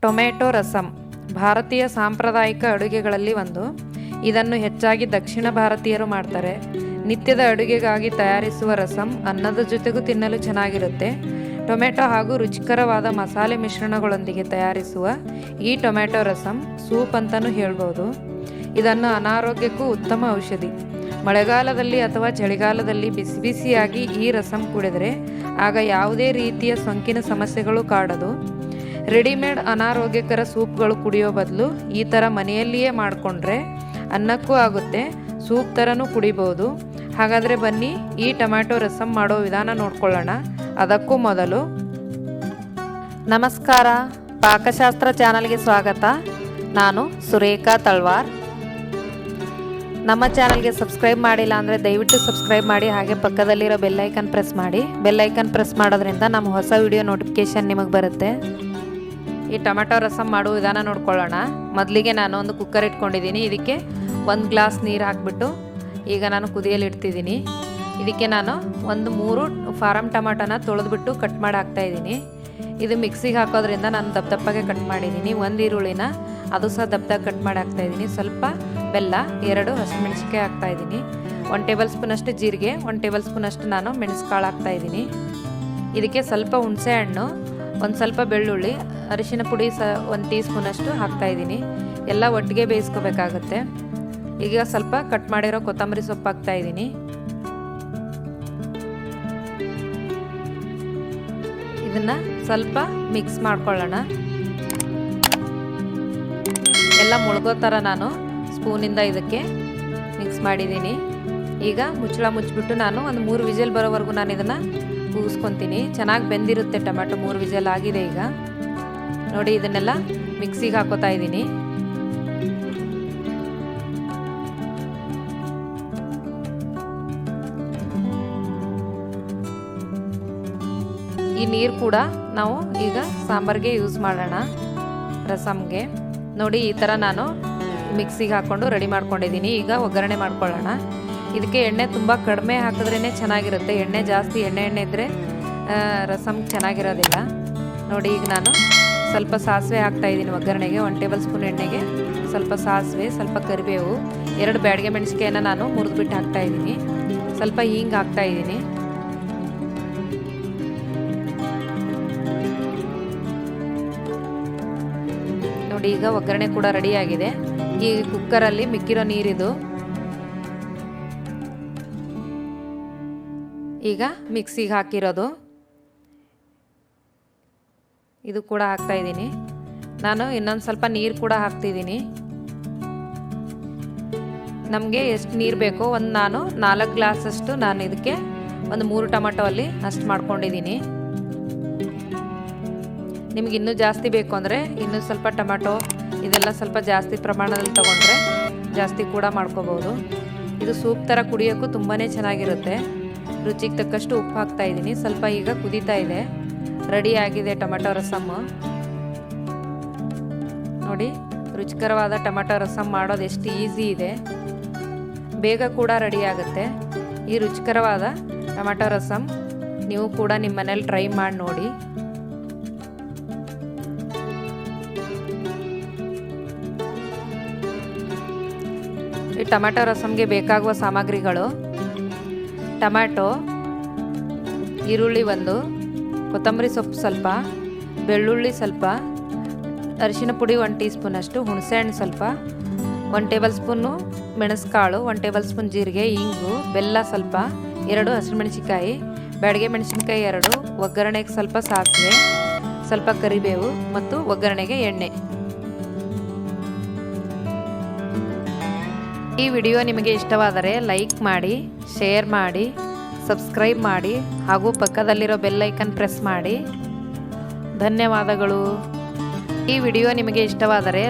Tomato rasam ಭಾರತೀಯ ಸಾಂಪ್ರದಾಯಿಕ ಅಡುಗೆಗಳಲ್ಲಿ ಒಂದು. ಇದನ್ನು ಹೆಚ್ಚಾಗಿ ದಕ್ಷಿಣ ಭಾರತೀಯರು ಮಾಡ್ತಾರೆ. ನಿತ್ಯದ ಅಡುಗೆಗಾಗಿ ತಯಾರಿಸುವ ರಸಂ ಅನ್ನದ ಜೊತೆಗೂ ತಿನ್ನಲು ಚೆನ್ನಾಗಿರುತ್ತೆ. ಟೊಮೆಟೊ ಹಾಗೂ ರುಚಿಕರವಾದ ಮಸಾಲೆ ಮಿಶ್ರಣಗಳೊಂದಿಗೆ ತಯಾರಿಸುವ ಈ ಟೊಮೆಟೊ ರಸಂ ಸೂಪ್ ಅಂತಲೂ ಹೇಳ್ಬೋದು. ಇದನ್ನು ಅನಾರೋಗ್ಯಕ್ಕೂ ಉತ್ತಮ ಔಷಧಿ. ಮಳೆಗಾಲದಲ್ಲಿ ಅಥವಾ ಚಳಿಗಾಲದಲ್ಲಿ ಬಿಸಿ ಬಿಸಿಯಾಗಿ ಈ ರಸಂ ಕುಡಿದರೆ ಆಗ ಯಾವುದೇ ರೀತಿಯ ಸೋಂಕಿನ ಸಮಸ್ಯೆಗಳು ಕಾಡದು. ರೆಡಿಮೇಡ್ ಅನಾರೋಗ್ಯಕರ ಸೂಪ್ಗಳು ಕುಡಿಯೋ ಬದಲು ಈ ಥರ ಮನೆಯಲ್ಲಿಯೇ ಮಾಡಿಕೊಂಡ್ರೆ ಅನ್ನಕ್ಕೂ ಆಗುತ್ತೆ, ಸೂಪ್ ಥರನೂ ಕುಡಿಬೋದು. ಹಾಗಾದರೆ ಬನ್ನಿ ಈ ಟೊಮ್ಯಾಟೊ ರಸಂ ಮಾಡೋ ವಿಧಾನ ನೋಡ್ಕೊಳ್ಳೋಣ. ಅದಕ್ಕೂ ಮೊದಲು ನಮಸ್ಕಾರ, ಪಾಕಶಾಸ್ತ್ರ ಚಾನಲ್ಗೆ ಸ್ವಾಗತ. ನಾನು ಸುರೇಖಾ ತಳ್ವಾರ್. ನಮ್ಮ ಚಾನಲ್ಗೆ ಸಬ್ಸ್ಕ್ರೈಬ್ ಮಾಡಿಲ್ಲ ಅಂದರೆ ದಯವಿಟ್ಟು ಸಬ್ಸ್ಕ್ರೈಬ್ ಮಾಡಿ, ಹಾಗೆ ಪಕ್ಕದಲ್ಲಿರೋ ಬೆಲ್ಲೈಕನ್ ಪ್ರೆಸ್ ಮಾಡಿ. ಬೆಲ್ಲೈಕನ್ ಪ್ರೆಸ್ ಮಾಡೋದ್ರಿಂದ ನಮ್ಮ ಹೊಸ ವಿಡಿಯೋ ನೋಟಿಫಿಕೇಷನ್ ನಿಮಗೆ ಬರುತ್ತೆ. ಈ ಟೊಮೆಟೊ ರಸಂ ಮಾಡುವ ವಿಧಾನ ನೋಡ್ಕೊಳ್ಳೋಣ. ಮೊದಲಿಗೆ ನಾನು ಒಂದು ಕುಕ್ಕರ್ ಇಟ್ಕೊಂಡಿದ್ದೀನಿ. ಇದಕ್ಕೆ 1 ಗ್ಲಾಸ್ ನೀರು ಹಾಕಿಬಿಟ್ಟು ಈಗ ನಾನು ಕುದಿಯಲು ಇಡ್ತಿದ್ದೀನಿ. ಇದಕ್ಕೆ ನಾನು 3 ಫಾರಮ್ ಟೊಮೆಟೊನ ತೊಳೆದ್ಬಿಟ್ಟು ಕಟ್ ಮಾಡಿ ಹಾಕ್ತಾಯಿದ್ದೀನಿ. ಇದು ಮಿಕ್ಸಿಗೆ ಹಾಕೋದ್ರಿಂದ ನಾನು ದಪ್ಪಗೆ ಕಟ್ ಮಾಡಿದ್ದೀನಿ. 1 ಈರುಳ್ಳಿನ ಅದು ಸಹ ದಪ್ಪದಾಗಿ ಕಟ್ ಮಾಡಿ ಹಾಕ್ತಾಯಿದ್ದೀನಿ. ಸ್ವಲ್ಪ ಬೆಲ್ಲ, 2 ಹಸಿಮೆಣಸಿನ್ಕಾಯಿ ಹಾಕ್ತಾಯಿದ್ದೀನಿ. 1 ಟೇಬಲ್ ಸ್ಪೂನಷ್ಟು ಜೀರಿಗೆ, 1 ಟೇಬಲ್ ಸ್ಪೂನಷ್ಟು ನಾನು ಮೆಣಸುಕಾಳು ಹಾಕ್ತಾಯಿದ್ದೀನಿ. ಇದಕ್ಕೆ ಸ್ವಲ್ಪ ಹುಣಸೆ ಹಣ್ಣು, ಒಂದು ಸ್ವಲ್ಪ ಬೆಳ್ಳುಳ್ಳಿ, ಅರಿಶಿನ ಪುಡಿ 1 ಟೀ ಸ್ಪೂನಷ್ಟು ಹಾಕ್ತಾಯಿದ್ದೀನಿ. ಎಲ್ಲ ಒಟ್ಟಿಗೆ ಬೇಯಿಸ್ಕೋಬೇಕಾಗತ್ತೆ. ಈಗ ಸ್ವಲ್ಪ ಕಟ್ ಮಾಡಿರೋ ಕೊತ್ತಂಬರಿ ಸೊಪ್ಪು ಹಾಕ್ತಾಯಿದ್ದೀನಿ. ಇದನ್ನು ಸ್ವಲ್ಪ ಮಿಕ್ಸ್ ಮಾಡ್ಕೊಳ್ಳೋಣ. ಎಲ್ಲ ಮುಳುಗೋ ಥರ ನಾನು ಸ್ಪೂನಿಂದ ಇದಕ್ಕೆ ಮಿಕ್ಸ್ ಮಾಡಿದ್ದೀನಿ. ಈಗ ಮುಚ್ಚಳ ಮುಚ್ಚಿಬಿಟ್ಟು ನಾನು ಒಂದು 3 ವಿಜಿಲ್ ಬರೋವರೆಗೂ ನಾನು ಇದನ್ನು ಕೂಗಿಸ್ಕೊತೀನಿ. ಚೆನ್ನಾಗಿ ಬೆಂದಿರುತ್ತೆ ಟೊಮೆಟೊ. 3 ವಿಜಿಲ್ ಆಗಿದೆ. ಈಗ ನೋಡಿ, ಇದನ್ನೆಲ್ಲ ಮಿಕ್ಸಿಗೆ ಹಾಕೋತಾ ಇದ್ದೀನಿ. ಈ ನೀರು ಕೂಡ ನಾವು ಈಗ ಸಾಂಬಾರಿಗೆ ಯೂಸ್ ಮಾಡೋಣ, ರಸಮ್ಗೆ. ನೋಡಿ, ಈ ಥರ ನಾನು ಮಿಕ್ಸಿಗೆ ಹಾಕ್ಕೊಂಡು ರೆಡಿ ಮಾಡ್ಕೊಂಡಿದ್ದೀನಿ. ಈಗ ಒಗ್ಗರಣೆ ಮಾಡ್ಕೊಳ್ಳೋಣ. ಇದಕ್ಕೆ ಎಣ್ಣೆ ತುಂಬ ಕಡಿಮೆ ಹಾಕಿದ್ರೇ ಚೆನ್ನಾಗಿರುತ್ತೆ. ಎಣ್ಣೆ ಜಾಸ್ತಿ ಎಣ್ಣೆ ಇದ್ದರೆ ರಸಮ್ ಚೆನ್ನಾಗಿರೋದಿಲ್ಲ. ನೋಡಿ, ಈಗ ನಾನು ಸ್ವಲ್ಪ ಸಾಸಿವೆ ಹಾಕ್ತಾಯಿದ್ದೀನಿ ಒಗ್ಗರಣೆಗೆ. 1 ಟೇಬಲ್ ಸ್ಪೂನ್ ಎಣ್ಣೆಗೆ ಸ್ವಲ್ಪ ಸಾಸಿವೆ, ಸ್ವಲ್ಪ ಕರಿಬೇವು, 2 ಬ್ಯಾಡಗೆ ಮೆಣಸಿನ್ಕಾಯಿನ ನಾನು ಮುರಿದ್ಬಿಟ್ಟು ಹಾಕ್ತಾಯಿದ್ದೀನಿ. ಸ್ವಲ್ಪ ಹಿಂಗೆ ಹಾಕ್ತಾಯಿದ್ದೀನಿ. ನೋಡಿ, ಈಗ ಒಗ್ಗರಣೆ ಕೂಡ ರೆಡಿಯಾಗಿದೆ. ಈ ಕುಕ್ಕರಲ್ಲಿ ಮಿಕ್ಕಿರೋ ನೀರಿದು. ಈಗ ಮಿಕ್ಸಿಗೆ ಹಾಕಿರೋದು ಇದು ಕೂಡ ಹಾಕ್ತಾಯಿದ್ದೀನಿ. ನಾನು ಇನ್ನೊಂದು ಸ್ವಲ್ಪ ನೀರು ಕೂಡ ಹಾಕ್ತಿದ್ದೀನಿ. ನಮಗೆ ಎಷ್ಟು ನೀರು ಬೇಕೋ ನಾನು 4 ಗ್ಲಾಸಷ್ಟು ನಾನು ಇದಕ್ಕೆ 3 ಟೊಮೆಟೊ ಅಲ್ಲಿ ಅಷ್ಟು ಮಾಡ್ಕೊಂಡಿದ್ದೀನಿ. ನಿಮ್ಗೆ ಇನ್ನೂ ಜಾಸ್ತಿ ಬೇಕು ಅಂದರೆ ಇನ್ನೂ ಸ್ವಲ್ಪ ಟೊಮೆಟೊ ಇದೆಲ್ಲ ಸ್ವಲ್ಪ ಜಾಸ್ತಿ ಪ್ರಮಾಣದಲ್ಲಿ ತೊಗೊಂಡ್ರೆ ಜಾಸ್ತಿ ಕೂಡ ಮಾಡ್ಕೋಬೋದು. ಇದು ಸೂಪ್ ಥರ ಕುಡಿಯೋಕ್ಕೂ ತುಂಬಾ ಚೆನ್ನಾಗಿರುತ್ತೆ. ರುಚಿಗೆ ತಕ್ಕಷ್ಟು ಉಪ್ಪು ಹಾಕ್ತಾಯಿದ್ದೀನಿ. ಸ್ವಲ್ಪ ಈಗ ಕುದೀತಾ ಇದೆ. ರೆಡಿ ಆಗಿದೆ ಟೊಮೆಟೊ ರಸಮ್ಮು. ನೋಡಿ, ರುಚಿಕರವಾದ ಟೊಮೆಟೊ ರಸಮ್ ಮಾಡೋದು ಎಷ್ಟು ಈಸಿ ಇದೆ, ಬೇಗ ಕೂಡ ರೆಡಿ ಆಗುತ್ತೆ. ಈ ರುಚಿಕರವಾದ ಟೊಮೆಟೊ ರಸಮ್ ನೀವು ಕೂಡ ನಿಮ್ಮ ಮನೇಲಿ ಟ್ರೈ ಮಾಡಿ ನೋಡಿ. ಈ ಟೊಮೆಟೊ ರಸಮ್ಗೆ ಬೇಕಾಗುವ ಸಾಮಗ್ರಿಗಳು: ಟೊಮ್ಯಾಟೊ, ಈರುಳ್ಳಿ 1, ಕೊತ್ತಂಬರಿ ಸೊಪ್ಪು ಸ್ವಲ್ಪ, ಬೆಳ್ಳುಳ್ಳಿ ಸ್ವಲ್ಪ, ಅರಿಶಿನ ಪುಡಿ 1 ಟೀ ಸ್ಪೂನಷ್ಟು, ಹುಣಸೆಹಣ್ಣು ಸ್ವಲ್ಪ, 1 ಟೇಬಲ್ ಸ್ಪೂನು ಮೆಣಸುಕಾಳು, 1 ಟೇಬಲ್ ಸ್ಪೂನ್ ಜೀರಿಗೆ, ಇಂಗು, ಬೆಲ್ಲ ಸ್ವಲ್ಪ, 2 ಹಸಿಮೆಣಸಿನ್ಕಾಯಿ, ಬ್ಯಾಡಗೆ ಮೆಣಸಿನ್ಕಾಯಿ 2, ಒಗ್ಗರಣೆಗೆ ಸ್ವಲ್ಪ ಸಾಸಿವೆ, ಸ್ವಲ್ಪ ಕರಿಬೇವು ಮತ್ತು ಒಗ್ಗರಣೆಗೆ ಎಣ್ಣೆ. ಈ ವಿಡಿಯೋ ನಿಮಗೆ ಇಷ್ಟವಾದರೆ ಲೈಕ್ ಮಾಡಿ, ಶೇರ್ ಮಾಡಿ, ಸಬ್ಸ್ಕ್ರೈಬ್ ಮಾಡಿ ಹಾಗೂ ಪಕ್ಕದಲ್ಲಿರೋ ಬೆಲ್ ಐಕನ್ ಪ್ರೆಸ್ ಮಾಡಿ. ಧನ್ಯವಾದಗಳು. ಈ ವಿಡಿಯೋ ನಿಮಗೆ ಇಷ್ಟವಾದರೆ